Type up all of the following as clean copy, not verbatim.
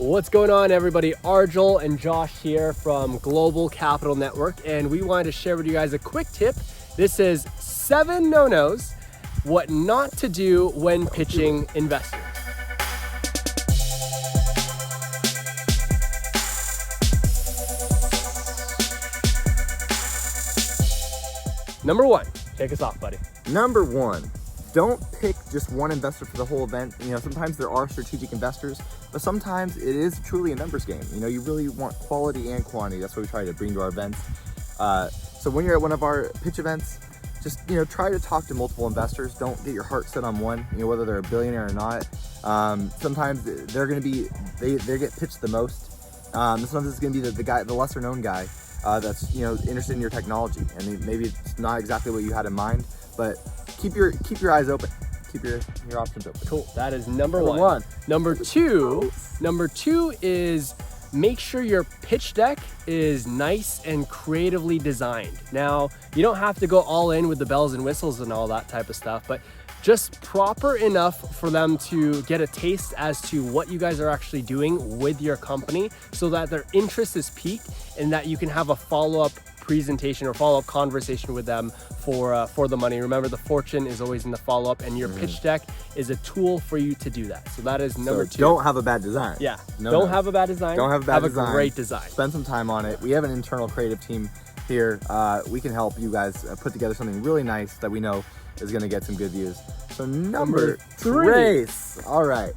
What's going on, everybody? Argel and Josh here from Global Capital Network, and we wanted to share with you guys a quick tip. This is 7 no-nos, what not to do when pitching investors. Number 1, take us off, buddy. Number 1, don't pick just one investor for the whole event. You know, sometimes there are strategic investors, but sometimes it is truly a numbers game. You know, you really want quality and quantity. That's what we try to bring to our events. So when you're at one of our pitch events, just, you know, try to talk to multiple investors. Don't get your heart set on one, you know, whether they're a billionaire or not. Sometimes they're going to be, they get pitched the most. Sometimes it's going to be the guy, the lesser known guy that's, you know, interested in your technology. And maybe it's not exactly what you had in mind, but keep your eyes open. Keep your options open. Cool. That is number one. Number two is make sure your pitch deck is nice and creatively designed. Now, you don't have to go all in with the bells and whistles and all that type of stuff, but just proper enough for them to get a taste as to what you guys are actually doing with your company so that their interest is piqued and that you can have a follow-up presentation or follow-up conversation with them for the money. Remember, the fortune is always in the follow-up, and your pitch deck is a tool for you to do that. So that is number 2. Don't have a bad design. Yeah. Don't have a bad design. Don't have a bad design. Have a great design. Spend some time on it. We have an internal creative team here. We can help you guys put together something really nice that we know is going to get some good views. So number 3. All right.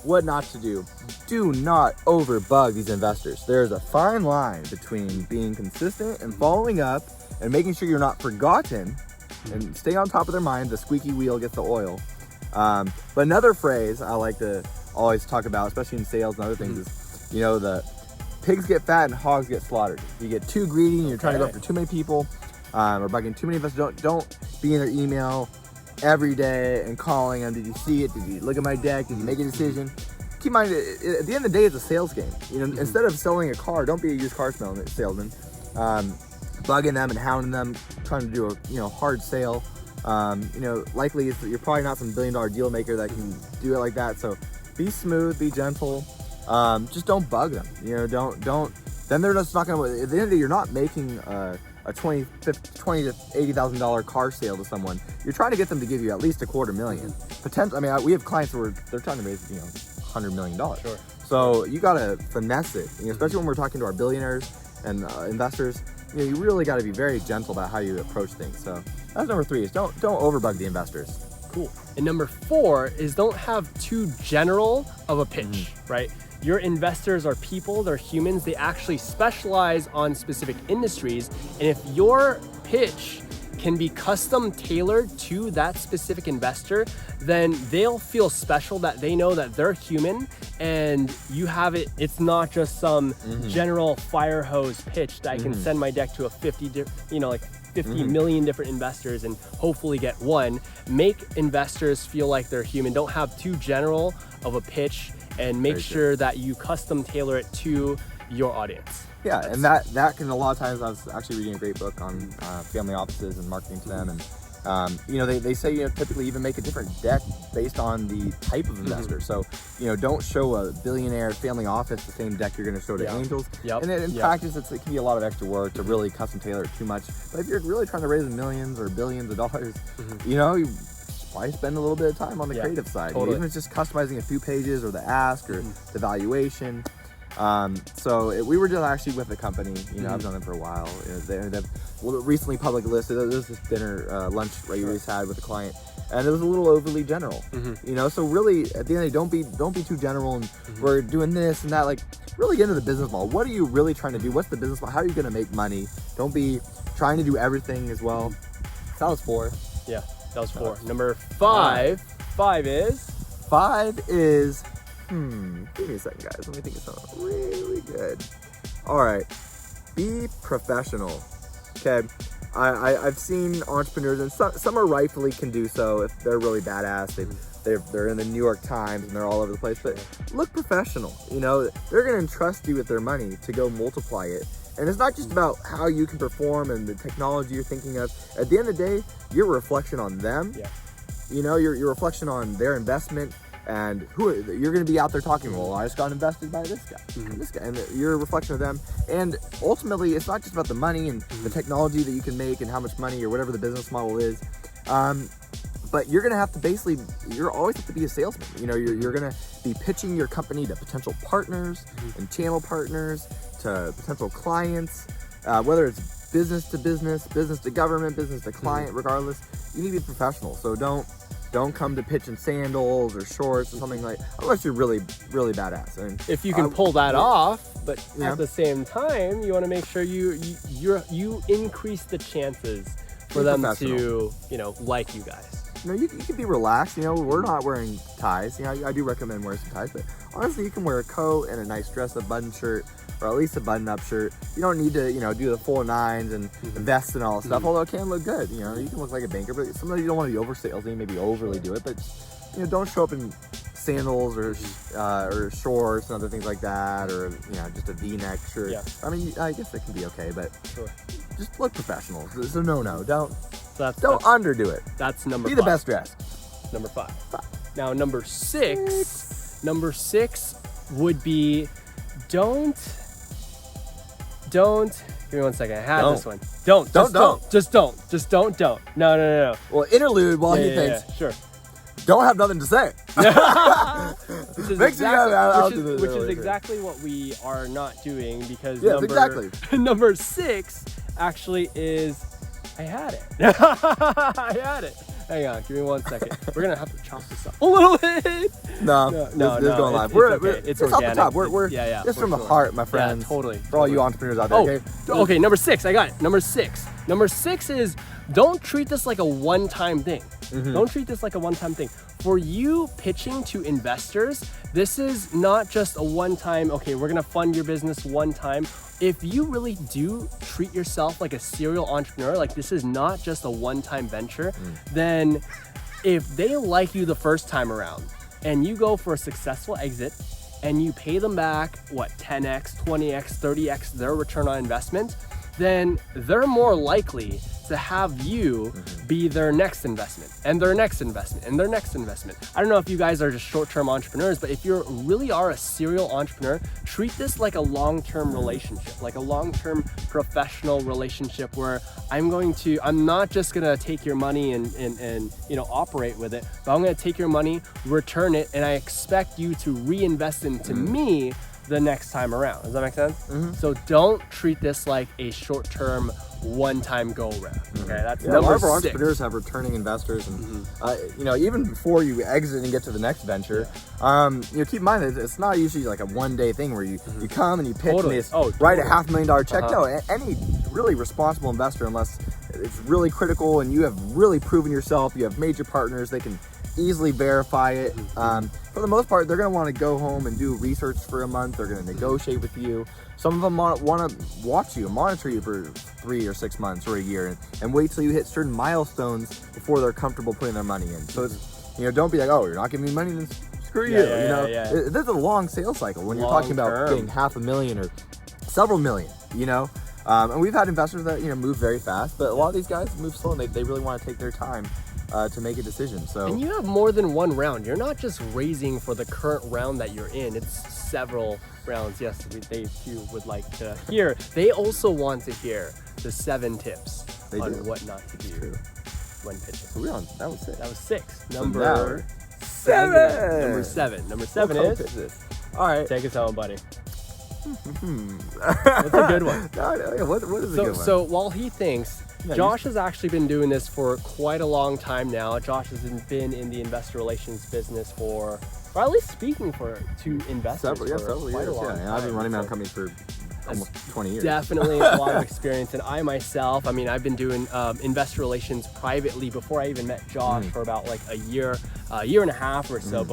What not to do. Do not overbug these investors. There's a fine line between being consistent and following up and making sure you're not forgotten and stay on top of their mind. The squeaky wheel gets the oil. But another phrase I like to always talk about, especially in sales and other things, is, you know, the pigs get fat and hogs get slaughtered. You get too greedy and you're trying to go after too many people, or bugging too many investors. Don't be in their email every day and calling them. Did you see it? Did you look at my deck? Did you make a decision? Keep in mind, at the end of the day, it's a sales game. You know, instead of selling a car, don't be a used car salesman. Bugging them and hounding them, trying to do a hard sale. You know, likely you're probably not some $1 billion deal maker that can do it like that. So be smooth, be gentle. Just don't bug them. You know, don't. Then they're just not gonna. At the end of the day, you're not making a $20,000 to $80,000 car sale to someone. You're trying to get them to give you at least $250,000. Potential. I mean, we have clients where they're trying to raise, $100 million. Sure. So you gotta finesse it, especially when we're talking to our billionaires and investors. You know, you really got to be very gentle about how you approach things. So that's number 3. Is don't overbug the investors. Cool. And number 4 is don't have too general of a pitch, right? Your investors are people, they're humans, they actually specialize on specific industries. And if your pitch can be custom tailored to that specific investor, then they'll feel special that they know that they're human and you have it. It's not just some general fire hose pitch that I can send my deck to a 50 million different investors and hopefully get one. Make investors feel like they're human. Don't have too general of a pitch, and make sure that you custom tailor it to your audience. Yeah, and that can, a lot of times, I was actually reading a great book on family offices and marketing to them, and they say, typically even make a different deck based on the type of investor. So, don't show a billionaire family office the same deck you're going to show to angels. And in practice, it can be a lot of extra work to really custom tailor it too much. But if you're really trying to raise millions or billions of dollars, you probably spend a little bit of time on the creative side. Totally. Even if it's just customizing a few pages or the ask or the valuation. So we were just actually with the company, I've known them for a while. They've recently publicly listed. There was this dinner, lunch we just had with a client, and it was a little overly general, So really, at the end of the day, don't be too general. And we're doing this and that. Like, really get into the business model. What are you really trying to do? What's the business model? How are you going to make money? Don't be trying to do everything as well. So that was 4. Yeah, that was 4. Number 5. 5 is. Give me a second, guys. Let me think of something really good. All right, be professional. Okay, I've seen entrepreneurs, and some are rightfully can do so if they're really badass. They're in the New York Times and they're all over the place. But look professional. They're gonna entrust you with their money to go multiply it. And it's not just about how you can perform and the technology you're thinking of. At the end of the day, you're a reflection on them. Yeah. Your reflection on their investment. And you're going to be out there talking, well, I just got invested by this guy, and this guy, and you're a reflection of them. And ultimately, it's not just about the money and the technology that you can make and how much money or whatever the business model is. But you're going to have to you always have to be a salesman. You're going to be pitching your company to potential partners and channel partners, to potential clients, whether it's business to business, business to government, business to client, regardless. You need to be professional. So don't come to pitch in sandals or shorts or something unless you're really, really badass. And if you can pull that off, but at the same time, you want to make sure you increase the chances for them to, like you guys. You can be relaxed. We're not wearing ties. I do recommend wearing some ties, but honestly, you can wear a coat and a nice dress-up button shirt, or at least a button-up shirt. You don't need to, do the full nines and vests and all that stuff, although it can look good. You can look like a banker, but sometimes you don't want to be over salesy, maybe overly do it, but, don't show up in sandals or shorts and other things like that, or, just a V-neck shirt. Yeah. I mean, I guess that can be okay, but just look professional. So no, don't underdo it. That's number 5. Be the best dressed. Number 5. Now, number 6 would be don't, give me one second. I had this one. Don't. Just don't. No. Well, interlude while he thinks. Yeah, sure. Don't have nothing to say. Which is exactly what we are not doing, because number 6 actually is, I had it. Hang on, give me 1 second. We're gonna have to chop this up a little bit. No, this is going live. It's off the top. We're just from the heart, my friends. Yeah, totally. For all you entrepreneurs out there. Okay. Number 6, I got it. Number 6 is, don't treat this like a one-time thing. Don't treat this like a one-time thing. For you pitching to investors, this is not just a one-time, okay, we're gonna fund your business one time. If you really do treat yourself like a serial entrepreneur, like this is not just a one-time venture, then if they like you the first time around and you go for a successful exit and you pay them back, 10x, 20x, 30x their return on investment, then they're more likely to have you be their next investment and their next investment and their next investment. I don't know if you guys are just short-term entrepreneurs, but if you really are a serial entrepreneur, treat this like a long-term relationship, like a long-term professional relationship where I'm not just gonna take your money and operate with it, but I'm gonna take your money, return it, and I expect you to reinvest into me the next time around. Does that make sense? So don't treat this like a short-term, one-time go-around. Okay, that's number 6. A lot of our entrepreneurs have returning investors, and even before you exit and get to the next venture, keep in mind that it's not usually like a one-day thing where you come and you pitch and they write a $500,000 check. No, any really responsible investor, unless it's really critical and you have really proven yourself, you have major partners, they can easily verify it. For the most part, they're going to want to go home and do research for a month. They're going to negotiate with you. Some of them want to watch you, monitor you for 3 or 6 months or a year, and wait till you hit certain milestones before they're comfortable putting their money in. So it's, don't be like, oh, you're not giving me money, then screw you. This is a long sales cycle when you're talking about getting $500,000 or several million. And we've had investors that move very fast, but a lot of these guys move slow, and they really want to take their time to make a decision. And you have more than one round. You're not just raising for the current round that you're in. It's several rounds. Yes, they too would like to hear. They also want to hear the 7 tips on what not to do when pitching. So that was 6. That was 6. Number 7. Number 7 is. All right. Take us home, buddy. That's a good one. What is a good one? So while he thinks, Josh has actually been doing this for quite a long time now. Josh has been in the investor relations business or at least speaking to investors several years. I've been running my own company for almost 20 years. Definitely a lot of experience. And I myself, I've been doing investor relations privately before I even met Josh for about like a year and a half or so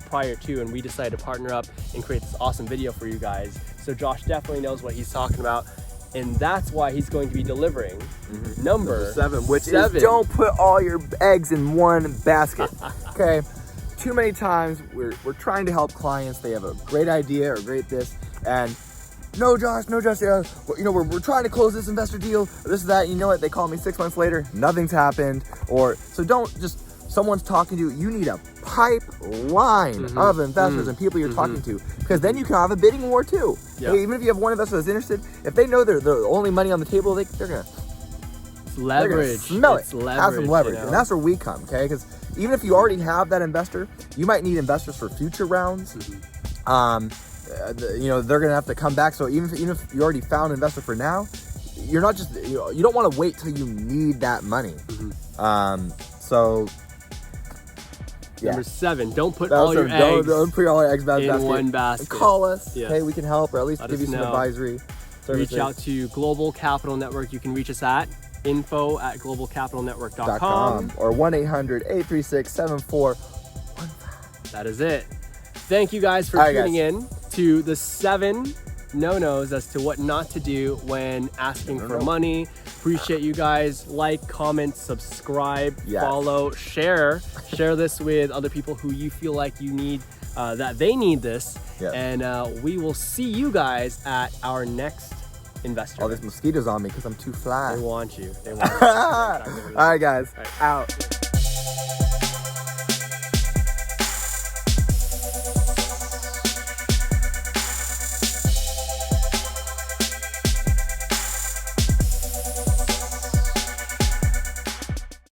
prior to, and we decided to partner up and create this awesome video for you guys. So Josh definitely knows what he's talking about. And that's why he's going to be delivering number 7, which is don't put all your eggs in one basket. Okay? Too many times we're trying to help clients. They have a great idea or great this, and no, Josh, we're trying to close this investor deal, or this or that. You know what? They call me 6 months later, nothing's happened. So don't just someone's talking to you, you need a pipeline of investors and people you're talking to, because then you can have a bidding war too. Yeah. Hey, even if you have one investor that's interested, if they know they're the only money on the table, they're gonna Leverage. smell It's it. leverage, Have some leverage, you know? and that's where we come. Okay, because even if you already have that investor, you might need investors for future rounds. You know, they're gonna have to come back. So even if you already found an investor for now, you're not just you don't want to wait till you need that money. So yeah. Number 7, don't put all your eggs don't put all your eggs in in one basket. Call us. Yes. Hey, we can help, or at least Let give us you some know. advisory services. Reach out to Global Capital Network. You can reach us at info@globalcapitalnetwork.com. or 1-800-836-7415. That is it. Thank you guys for All right, tuning in to the 7 no-nos as to what not to do when asking for money. Appreciate you guys. Like, comment, subscribe, follow, share this with other people who you feel like you need, that they need this. And we will see you guys at our next investor. Oh, there's mosquitoes on me because I'm too fly. They want you. They want you. All right, guys. All right. Out.